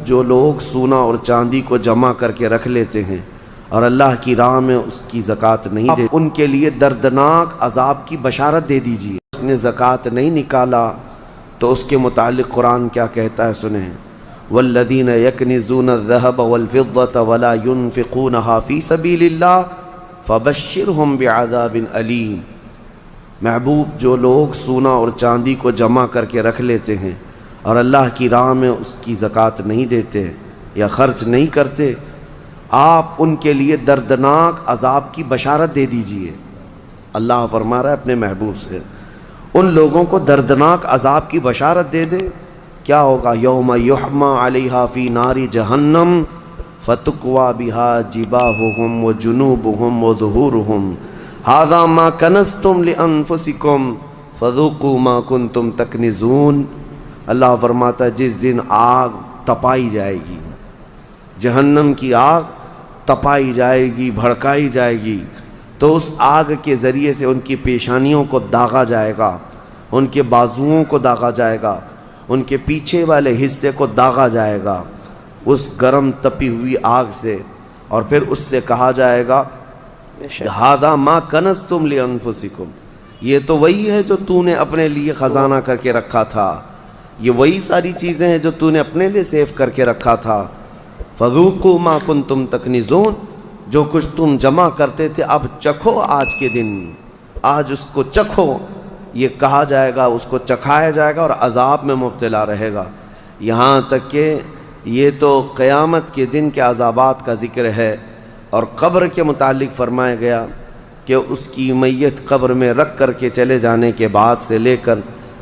جو لوگ سونا اور چاندی کو جمع کر کے رکھ لیتے ہیں اور اللہ کی راہ میں اس کی زکوٰۃ نہیں دیتے، ان کے لیے دردناک عذاب کی بشارت دے دیجیے۔ اس نے زکوٰۃ نہیں نکالا تو اس کے متعلق قرآن کیا کہتا ہے سنیں۔ والذین یکنزون الذهب والفضة ولا ينفقونها فی سبیل اللہ فبشرهم بعذاب علیم۔ محبوب جو لوگ سونا اور چاندی کو جمع کر کے رکھ لیتے ہیں اور اللہ کی راہ میں اس کی زکوٰۃ نہیں دیتے یا خرچ نہیں کرتے، آپ ان کے لیے دردناک عذاب کی بشارت دے دیجئے۔ اللہ فرما رہا ہے اپنے محبوب سے، ان لوگوں کو دردناک عذاب کی بشارت دے دے۔ کیا ہوگا؟ یوم یحمى علیہا فی نار جہنم فتکوی بہا جباہہم وجنوبہم وظہورہم ھذا ما کنزتم لانفسکم فذوقوا ما کنتم تکنزون۔ اللہ فرماتا ہے جس دن آگ تپائی جائے گی، جہنم کی آگ تپائی جائے گی، بھڑکائی جائے گی، تو اس آگ کے ذریعے سے ان کی پیشانیوں کو داغا جائے گا، ان کے بازوؤں کو داغا جائے گا، ان کے پیچھے والے حصے کو داغا جائے گا اس گرم تپی ہوئی آگ سے، اور پھر اس سے کہا جائے گا ھذا ما کنزتم لانفسکم، یہ تو وہی ہے جو تو نے اپنے لیے خزانہ کر کے رکھا تھا، یہ وہی ساری چیزیں ہیں جو تو نے اپنے لیے سیف کر کے رکھا تھا۔ فذوقوا ما کنتم تکنزون، جو کچھ تم جمع کرتے تھے اب چکھو آج کے دن، آج اس کو چکھو، یہ کہا جائے گا، اس کو چکھایا جائے گا اور عذاب میں مبتلا رہے گا۔ یہاں تک کہ یہ تو قیامت کے دن کے عذابات کا ذکر ہے، اور قبر کے متعلق فرمایا گیا کہ اس کی میت قبر میں رکھ کر کے چلے جانے کے بعد سے لے کر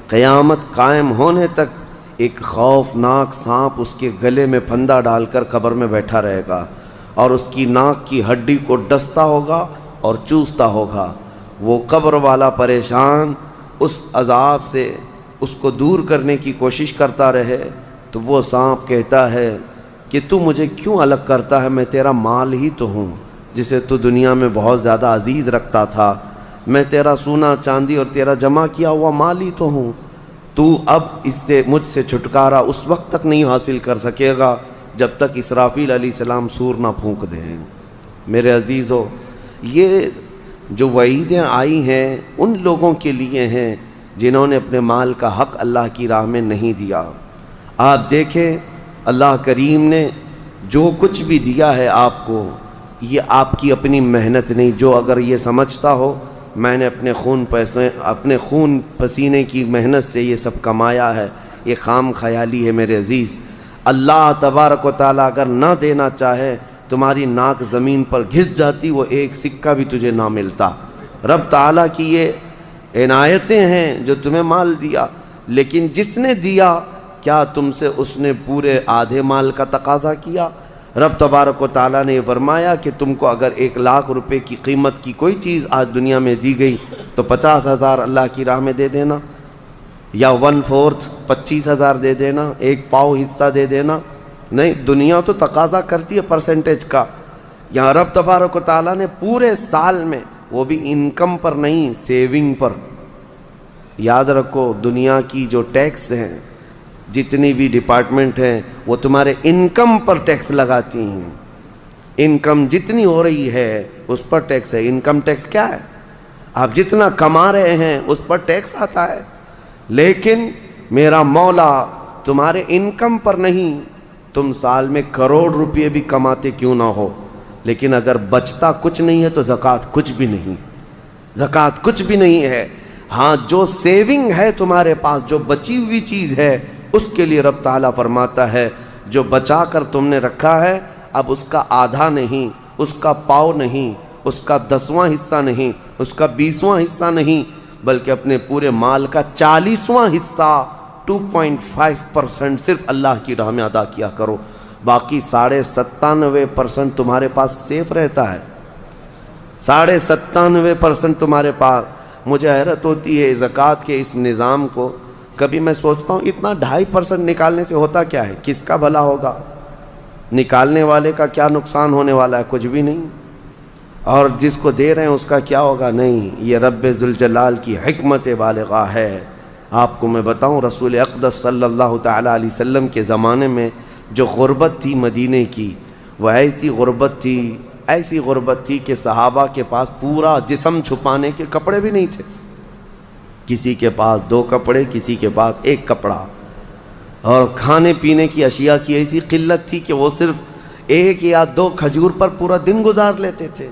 قیامت قائم ہونے تک ایک خوفناک سانپ اس کے گلے میں پھندا ڈال کر قبر میں بیٹھا رہے گا، اور اس کی ناک کی ہڈی کو ڈستا ہوگا اور چوستا ہوگا۔ وہ قبر والا پریشان اس عذاب سے اس کو دور کرنے کی کوشش کرتا رہے، تو وہ سانپ کہتا ہے کہ تو مجھے کیوں الگ کرتا ہے، میں تیرا مال ہی تو ہوں جسے تو دنیا میں بہت زیادہ عزیز رکھتا تھا، میں تیرا سونا چاندی اور تیرا جمع کیا ہوا مال ہی تو ہوں، تو اب اس سے مجھ سے چھٹکارا اس وقت تک نہیں حاصل کر سکے گا جب تک اسرافیل علیہ السلام سور نہ پھونک دیں۔ میرے عزیزو، یہ جو وعیدیں آئی ہیں ان لوگوں کے لیے ہیں جنہوں نے اپنے مال کا حق اللہ کی راہ میں نہیں دیا۔ آپ دیکھیں اللہ کریم نے جو کچھ بھی دیا ہے آپ کو، یہ آپ کی اپنی محنت نہیں، جو اگر یہ سمجھتا ہو میں نے اپنے خون پسینے کی محنت سے یہ سب کمایا ہے، یہ خام خیالی ہے میرے عزیز۔ اللہ تبارک و تعالیٰ اگر نہ دینا چاہے، تمہاری ناک زمین پر گھس جاتی، وہ ایک سکہ بھی تجھے نہ ملتا۔ رب تعالیٰ کی یہ عنایتیں ہیں جو تمہیں مال دیا، لیکن جس نے دیا کیا تم سے اس نے پورے آدھے مال کا تقاضا کیا؟ رب تبارک و تعالیٰ نے یہ فرمایا کہ تم کو اگر 1,00,000 روپے کی قیمت کی کوئی چیز آج دنیا میں دی گئی تو 50,000 اللہ کی راہ میں دے دینا، یا 1/4 25,000 دے دینا، 1 پاؤ حصہ دے دینا۔ نہیں، دنیا تو تقاضا کرتی ہے پرسنٹیج کا، یہاں رب تبارک و تعالیٰ نے پورے سال میں، وہ بھی انکم پر نہیں، سیونگ پر۔ یاد رکھو دنیا کی جو ٹیکس ہیں، جتنی بھی ڈپارٹمنٹ ہیں، وہ تمہارے انکم پر ٹیکس لگاتی ہیں۔ انکم جتنی ہو رہی ہے اس پر ٹیکس ہے۔ انکم ٹیکس کیا ہے؟ آپ جتنا کما رہے ہیں اس پر ٹیکس آتا ہے، لیکن میرا مولا تمہارے انکم پر نہیں، تم سال میں کروڑ روپے بھی کماتے کیوں نہ ہو، لیکن اگر بچتا کچھ نہیں ہے تو زکوٰۃ کچھ بھی نہیں، زکوٰۃ کچھ بھی نہیں ہے۔ ہاں، جو سیونگ ہے تمہارے پاس، جو بچی ہوئی چیز ہے، اس کے لیے رب تعالیٰ فرماتا ہے جو بچا کر تم نے رکھا ہے، اب اس کا آدھا نہیں، اس کا پاؤ نہیں، اس کا 10واں حصہ نہیں، اس کا 20واں حصہ نہیں، بلکہ اپنے پورے مال کا 40واں حصہ 2.5% صرف اللہ کی راہ میں ادا کیا کرو۔ باقی 97.5% تمہارے پاس سیف رہتا ہے، 97.5% تمہارے پاس۔ مجھے حیرت ہوتی ہے زکوٰۃ کے اس نظام کو، کبھی میں سوچتا ہوں اتنا 2.5% نکالنے سے ہوتا کیا ہے؟ کس کا بھلا ہوگا؟ نکالنے والے کا کیا نقصان ہونے والا ہے؟ کچھ بھی نہیں۔ اور جس کو دے رہے ہیں اس کا کیا ہوگا؟ نہیں، یہ رب ذوالجلال کی حکمت بالغہ ہے۔ آپ کو میں بتاؤں، رسول اقدس صلی اللہ تعالیٰ علیہ وسلم کے زمانے میں جو غربت تھی مدینے کی وہ ایسی غربت تھی کہ صحابہ کے پاس پورا جسم چھپانے کے کپڑے بھی نہیں تھے. کسی کے پاس 2 کپڑے، کسی کے پاس 1 کپڑا. اور کھانے پینے کی اشیاء کی ایسی قلت تھی کہ وہ صرف 1 یا 2 کھجور پر پورا دن گزار لیتے تھے.